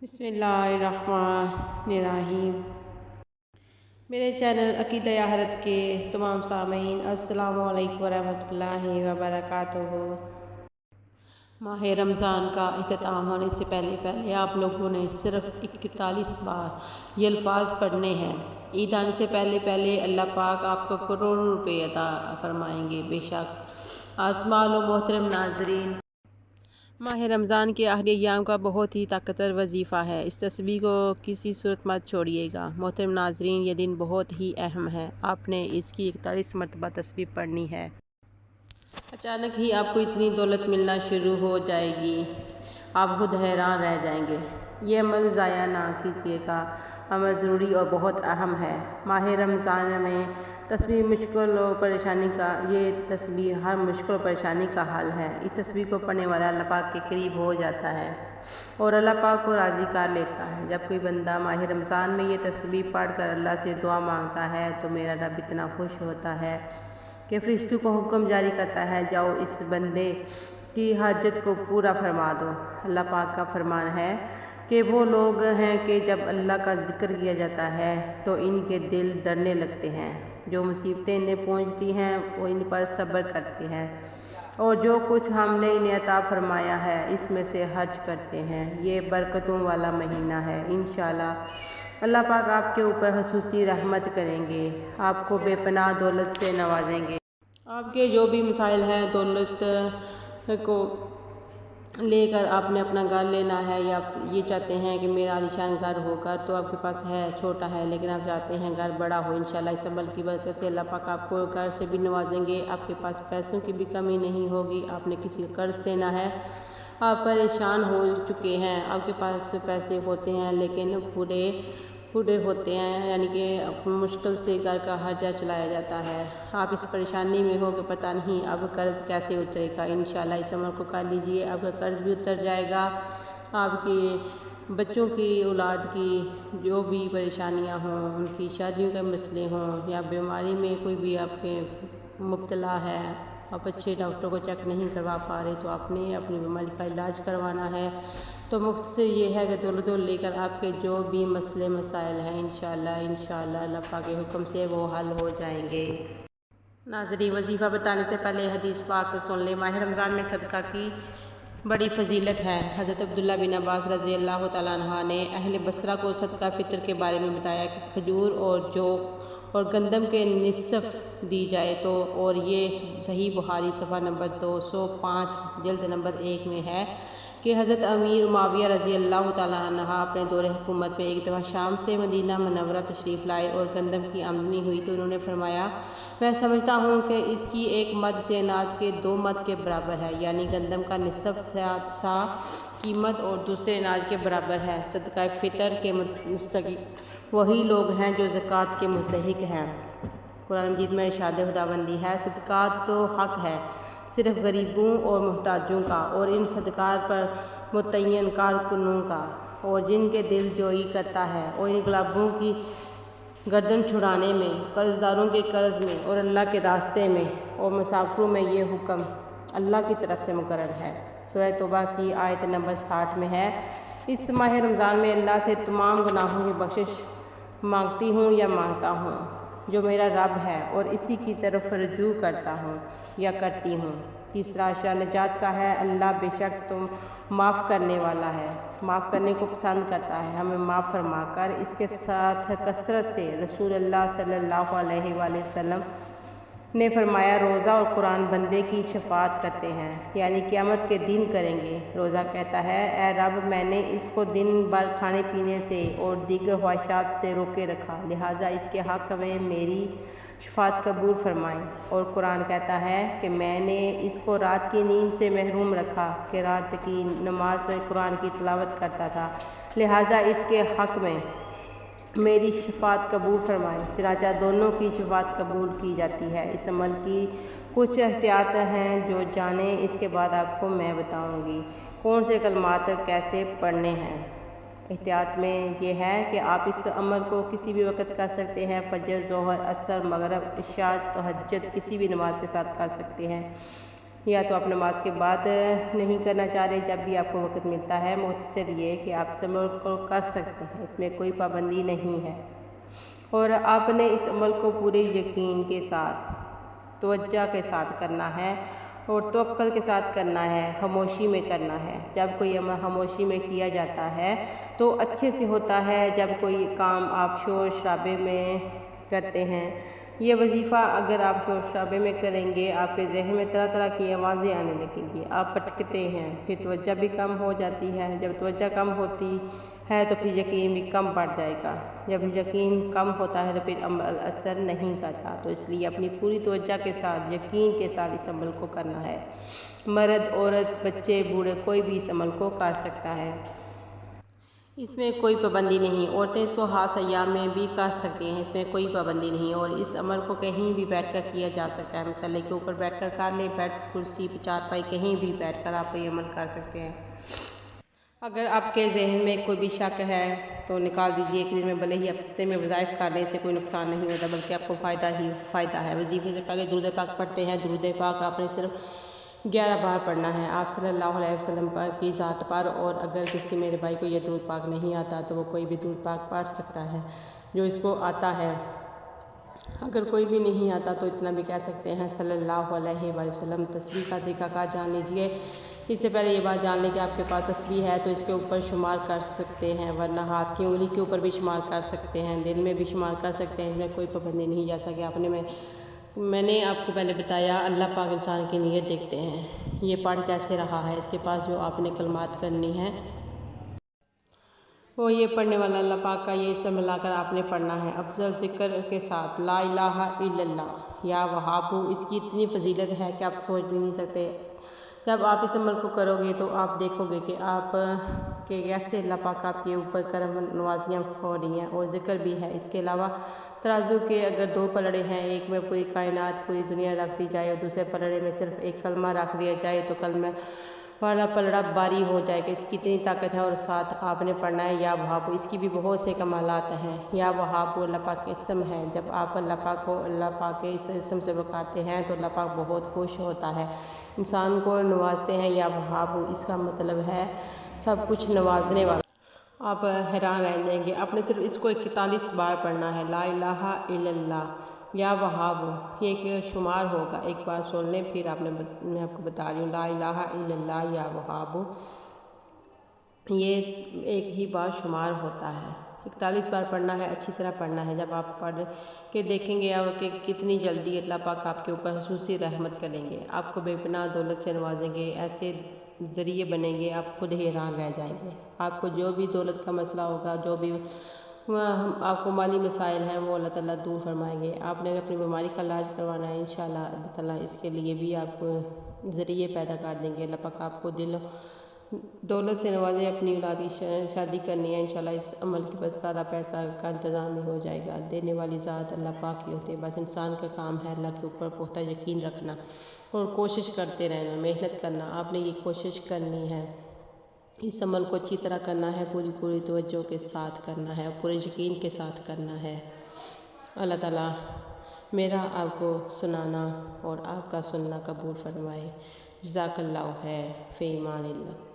بسم اللہ الرحمن الرحیم۔ میرے چینل عقیدہ حضرت کے تمام سامعین السلام علیکم ورحمۃ اللہ وبرکاتہ۔ ماہ رمضان کا اختتام ہونے سے پہلے آپ لوگوں نے صرف 41 بار یہ الفاظ پڑھنے ہیں۔ عید آنے سے پہلے اللہ پاک آپ کو کروڑوں روپے عطا فرمائیں گے بے شک۔ آسمان و محترم ناظرین، ماہ رمضان کے آخری ایام کا بہت ہی طاقتور وظیفہ ہے، اس تسبیح کو کسی صورت مت چھوڑیے گا۔ محترم ناظرین، یہ دن بہت ہی اہم ہے، آپ نے اس کی 41 مرتبہ تسبیح پڑھنی ہے۔ اچانک ہی آپ کو اتنی دولت ملنا شروع ہو جائے گی، آپ خود حیران رہ جائیں گے۔ یہ عمل ضائع نہ کیجیے گا، عمل ضروری اور بہت اہم ہے۔ ماہ رمضان میں تسبیح مشکل و پریشانی کا ہر مشکل و پریشانی کا حل ہے۔ اس تسبیح کو پڑھنے والا اللہ پاک کے قریب ہو جاتا ہے اور اللہ پاک کو راضی کر لیتا ہے۔ جب کوئی بندہ ماہ رمضان میں یہ تسبیح پڑھ کر اللہ سے دعا مانگتا ہے تو میرا رب اتنا خوش ہوتا ہے کہ فرشتوں کو حکم جاری کرتا ہے، جاؤ اس بندے کی حاجت کو پورا فرما دو۔ اللہ پاک کا فرمان ہے کہ وہ لوگ ہیں کہ جب اللہ کا ذکر کیا جاتا ہے تو ان کے دل ڈرنے لگتے ہیں، جو مصیبتیں انہیں پہنچتی ہیں وہ ان پر صبر کرتے ہیں اور جو کچھ ہم نے انہیں عطا فرمایا ہے اس میں سے حج کرتے ہیں۔ یہ برکتوں والا مہینہ ہے، انشاءاللہ اللہ پاک آپ کے اوپر خصوصی رحمت کریں گے، آپ کو بے پناہ دولت سے نوازیں گے۔ آپ کے جو بھی مسائل ہیں، دولت کو لے کر آپ نے اپنا گھر لینا ہے یا آپ یہ چاہتے ہیں کہ میرا عالیشان گھر ہو، گھر تو آپ کے پاس ہے، چھوٹا ہے، لیکن آپ چاہتے ہیں گھر بڑا ہو، انشاءاللہ اس عمل کی برکت سے اللہ پاک آپ کو گھر سے بھی نوازیں گے، آپ کے پاس پیسوں کی بھی کمی نہیں ہوگی۔ آپ نے کسی کو قرض دینا ہے، آپ پریشان ہو چکے ہیں، آپ کے پاس پیسے ہوتے ہیں لیکن پورے ہوتے ہیں، یعنی کہ مشکل سے گھر کا خرچہ چلایا جاتا ہے، آپ اس پریشانی میں ہو کہ پتہ نہیں اب قرض کیسے اترے گا، انشاءاللہ اس عمل کو کر لیجئے، اب قرض بھی اتر جائے گا۔ آپ کے بچوں کی اولاد کی جو بھی پریشانیاں ہوں، ان کی شادیوں کے مسئلے ہوں یا بیماری میں کوئی بھی آپ کے مبتلا ہے، آپ اچھے ڈاکٹر کو چیک نہیں کروا پا رہے تو آپ نے اپنی بیماری کا علاج کروانا ہے، تو مختصر یہ ہے کہ دولت لے کر آپ کے جو بھی مسئلے مسائل ہیں انشاءاللہ اللہ پاک کے حکم سے وہ حل ہو جائیں گے۔ ناظرین، وظیفہ بتانے سے پہلے حدیث پاک سن لیں۔ ماہ رمضان میں صدقہ کی بڑی فضیلت ہے۔ حضرت عبداللہ بن عباس رضی اللہ تعالیٰ عنہ نے اہل بصرہ کو صدقہ فطر کے بارے میں بتایا کہ کھجور اور جو اور گندم کے نصف دی جائے تو، اور یہ صحیح بخاری صفحہ نمبر 205 جلد نمبر 1 میں ہے کہ حضرت امیر معاویہ رضی اللہ تعالیٰ عنہ اپنے دور حکومت میں ایک دفعہ شام سے مدینہ منورہ تشریف لائے اور گندم کی آمدنی ہوئی تو انہوں نے فرمایا، میں سمجھتا ہوں کہ اس کی ایک مد سے اناج کے 2 مد کے برابر ہے، یعنی گندم کا نصف سا قیمت اور دوسرے اناج کے برابر ہے۔ صدقہ فطر کے مستحق وہی لوگ ہیں جو زکوٰۃ کے مستحق ہیں۔ قرآن مجید میں ارشاد خداوندی ہے، صدقات تو حق ہے صرف غریبوں اور محتاجوں کا اور ان صدقات پر متعین کارکنوں کا، اور جن کے دل جوئی کرتا ہے، اور ان غلاموں کی گردن چھڑانے میں، قرض داروں کے قرض میں اور اللہ کے راستے میں اور مسافروں میں یہ حکم اللہ کی طرف سے مقرر ہے۔ سورہ توبہ کی آیت نمبر 60 میں ہے، اس ماہ رمضان میں اللہ سے تمام گناہوں کی بخشش مانگتی ہوں یا مانگتا ہوں جو میرا رب ہے اور اسی کی طرف رجوع کرتا ہوں یا کرتی ہوں۔ تیسرا عشرہ نجات کا ہے، اللہ بے شک تم معاف کرنے والا ہے، معاف کرنے کو پسند کرتا ہے، ہمیں معاف فرما کر۔ اس کے ساتھ کثرت سے رسول اللہ صلی اللہ علیہ وآلہ وسلم نے فرمایا، روزہ اور قرآن بندے کی شفاعت کرتے ہیں، یعنی قیامت کے دن کریں گے۔ روزہ کہتا ہے، اے رب، میں نے اس کو دن بھر کھانے پینے سے اور دیگر خواہشات سے روکے رکھا، لہٰذا اس کے حق میں میری شفاعت قبول فرمائیں۔ اور قرآن کہتا ہے کہ میں نے اس کو رات کی نیند سے محروم رکھا کہ رات کی نماز قرآن کی تلاوت کرتا تھا، لہٰذا اس کے حق میں میری شفاعت قبول فرمائیں۔ چنانچہ دونوں کی شفاعت قبول کی جاتی ہے۔ اس عمل کی کچھ احتیاط ہیں جو جانیں، اس کے بعد آپ کو میں بتاؤں گی کون سے کلمات کیسے پڑھنے ہیں۔ احتیاط میں یہ ہے کہ آپ اس عمل کو کسی بھی وقت کر سکتے ہیں، فجر، ظہر، عصر، مغرب، عشاء، تہجد، کسی بھی نماز کے ساتھ کر سکتے ہیں۔ یا تو آپ نماز کے بعد نہیں کرنا چاہ رہے، جب بھی آپ کو وقت ملتا ہے۔ مختصر یہ کہ آپ اس عمل کو کر سکتے ہیں، اس میں کوئی پابندی نہیں ہے، اور آپ نے اس عمل کو پورے یقین کے ساتھ، توجہ کے ساتھ کرنا ہے اور توکل کے ساتھ کرنا ہے، خاموشی میں کرنا ہے۔ جب کوئی عمل خاموشی میں کیا جاتا ہے تو اچھے سے ہوتا ہے۔ جب کوئی کام آپ شور شرابے میں کرتے ہیں، یہ وظیفہ اگر آپ شور شرابے میں کریں گے، آپ کے ذہن میں طرح طرح کی آوازیں آنے لگیں گی، آپ بھٹکتے ہیں، پھر توجہ بھی کم ہو جاتی ہے۔ جب توجہ کم ہوتی ہے تو پھر یقین بھی کم بڑھ جائے گا۔ جب یقین کم ہوتا ہے تو پھر عمل اثر نہیں کرتا۔ تو اس لیے اپنی پوری توجہ کے ساتھ، یقین کے ساتھ اس عمل کو کرنا ہے۔ مرد، عورت، بچے، بوڑھے، کوئی بھی اس عمل کو کر سکتا ہے۔ اس میں کوئی پابندی نہیں۔ عورتیں اس کو خاص ایام میں بھی کر سکتی ہیں، اس میں کوئی پابندی نہیں، اور اس عمل کو کہیں بھی بیٹھ کر کیا جا سکتا ہے۔ مسلح کے اوپر بیٹھ کر کر لیں، بیڈ، کرسی، چارپائی، کہیں بھی بیٹھ کر آپ یہ عمل کر سکتے ہیں۔ اگر آپ کے ذہن میں کوئی بھی شک ہے تو نکال دیجئے۔ ایک دن میں بھلے ہی ہفتے میں وظائف کر لیں، اس سے کوئی نقصان نہیں ہوتا، بلکہ آپ کو فائدہ ہی فائدہ ہے۔ وظیفے سے پہلے درود پاک پڑھتے ہیں۔ درود پاک آپ نے صرف 11 بار پڑھنا ہے، آپ صلی اللہ علیہ وسلم کی ذات پر، اور اگر کسی میرے بھائی کو یہ درود پاک نہیں آتا تو وہ کوئی بھی درود پاک پڑھ سکتا ہے جو اس کو آتا ہے۔ اگر کوئی بھی نہیں آتا تو اتنا بھی کہہ سکتے ہیں صلی اللہ علیہ وسلم۔ تسبیح کا طریقہ کار جان لیجئے۔ اس سے پہلے یہ بات جان لیں کہ آپ کے پاس تسبیح ہے تو اس کے اوپر شمار کر سکتے ہیں، ورنہ ہاتھ کی انگلی کے اوپر بھی شمار کر سکتے ہیں، دل میں بھی شمار کر سکتے ہیں، اس میں کوئی پابندی نہیں۔ جیسا کہ میں نے آپ کو پہلے بتایا، اللہ پاک انسان کی نیت دیکھتے ہیں، یہ پڑھ کیسے رہا ہے۔ اس کے پاس جو آپ نے کلمات کرنی ہے وہ یہ پڑھنے والا اللہ پاک کا یہ اسم ملا کر آپ نے پڑھنا ہے، افضل ذکر کے ساتھ، لا الہ الا اللہ یا وہابو۔ اس کی اتنی فضیلت ہے کہ آپ سوچ بھی نہیں سکتے۔ جب آپ اس عمل کو کرو گے تو آپ دیکھو گے کہ آپ کے کیسے اللہ پاک آپ کے اوپر کرم نوازیاں ہو رہی ہیں، اور ذکر بھی ہے۔ اس کے علاوہ ترازو کے اگر 2 پلڑے ہیں، ایک میں پوری کائنات، پوری دنیا رکھ دی جائے، اور دوسرے پلڑے میں صرف ایک کلمہ رکھ دیا جائے تو کلمہ والا پلڑا باری ہو جائے گا۔ اس کی اتنی طاقت ہے، اور ساتھ آپ نے پڑھنا ہے یا وہابو۔ اس کی بھی بہت سے کمالات ہیں۔ یا وہابو اللہ پاک کا اسم ہے۔ جب آپ اللہ پاک کے اس اسم سے پکارتے ہیں تو اللہ پاک بہت خوش ہوتا ہے، انسان کو نوازتے ہیں۔ یا وہابو اس کا مطلب ہے سب کچھ نوازنے والا۔ آپ حیران رہ جائیں گے۔ آپ نے صرف اس کو 41 بار پڑھنا ہے، لا الہ الا اللہ یا وہابو۔ یہ ایک شمار ہوگا، ایک بار سن لیں، پھر میں آپ کو بتا رہی ہوں، لا الہ الا اللہ یا وہابو، یہ ایک ہی بار شمار ہوتا ہے۔ 41 بار پڑھنا ہے، اچھی طرح پڑھنا ہے۔ جب آپ پڑھ کے دیکھیں گے کہ کتنی جلدی اللہ پاک آپ کے اوپر خصوصی رحمت کریں گے، آپ کو بے پناہ دولت سے نوازیں گے، ایسے ذریعے بنیں گے، آپ خود حیران رہ جائیں گے۔ آپ کو جو بھی دولت کا مسئلہ ہوگا، جو بھی آپ کو مالی مسائل ہیں، وہ اللہ تعالیٰ دور فرمائیں گے۔ آپ نے اپنی بیماری کا علاج کروانا ہے، انشاءاللہ اللہ تعالیٰ اس کے لیے بھی آپ کو ذریعے پیدا کر دیں گے۔ اللہ پاک آپ کو دولت سے نوازیں، اپنی اولاد کی شادی کرنی ہے، انشاءاللہ اس عمل کے بعد سارا پیسہ کا انتظام ہو جائے گا۔ دینے والی ذات اللہ پاک ہی ہوتے ہیں، بس انسان کا کام ہے اللہ کے اوپر پختہ یقین رکھنا اور کوشش کرتے رہنا، محنت کرنا۔ آپ نے یہ کوشش کرنی ہے، اس عمل کو اچھی طرح کرنا ہے، پوری توجہ کے ساتھ کرنا ہے، پورے یقین کے ساتھ کرنا ہے۔ اللہ تعالیٰ میرا آپ کو سنانا اور آپ کا سننا قبول فرمائے۔ جزاک اللہ خیر، فی امان اللہ۔